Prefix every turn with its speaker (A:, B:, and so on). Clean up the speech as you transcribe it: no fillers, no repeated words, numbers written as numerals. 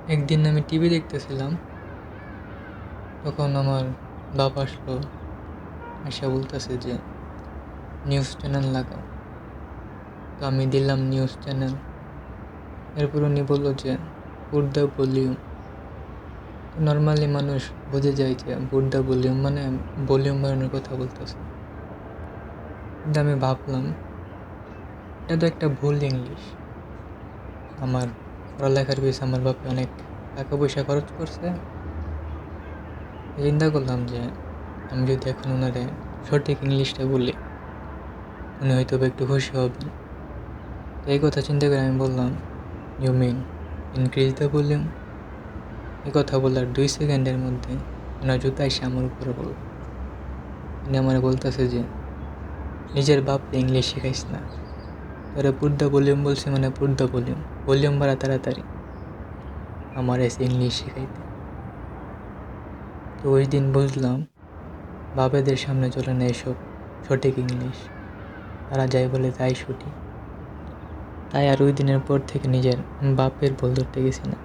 A: একদিন আমি টিভি দেখতেছিলাম, তখন আমার বাপ আসলো, আইসা বলতেছে যে নিউজ চ্যানেল লাগাও। তো আমি দিলাম নিউজ চ্যানেল। এরপর উনি বললো যে পুট দ্য ভলিউম। তো নর্মালি মানুষ বুঝে যায় যে পুট দ্য ভলিউম মানে ভলিউম বাড়ানোর কথা বলতেছে। কিন্তু আমি ভাবলাম এটা তো একটা ভুল ইংলিশ। আমার পড়ালেখার পিছনে আমার বাপে অনেক টাকা পয়সা খরচ করছে। চিন্তা করলাম যে আমি যদি এখন ওনারে সঠিক ইংলিশটা বলি, উনি হয়তো বা একটু খুশি হবেন। তো এই কথা চিন্তা করে আমি বললাম, you mean increase the volume. এই কথা বলার 2 সেকেন্ডের মধ্যে ওনার জুতা এসে আমার উপরে বলল। উনি আমার বলতেছে যে নিজের বাপকে ইংলিশ শিখাইস না, তোরা পুট দ্য ভলিউম বলছি মানে পুট দ্য ভলিউম, ভলিউম বাড়া তাড়াতাড়ি। আমার এসে ইংলিশ শিখাইতে। তো ওই দিন বুঝলাম বাপেদের সামনে চলে না এসব সঠিক ইংলিশ, তারা যাই বলে তাই সঠিক। তাই আর ওই দিনের পর থেকে নিজের বাপের ভুল ধরতে গেছি না।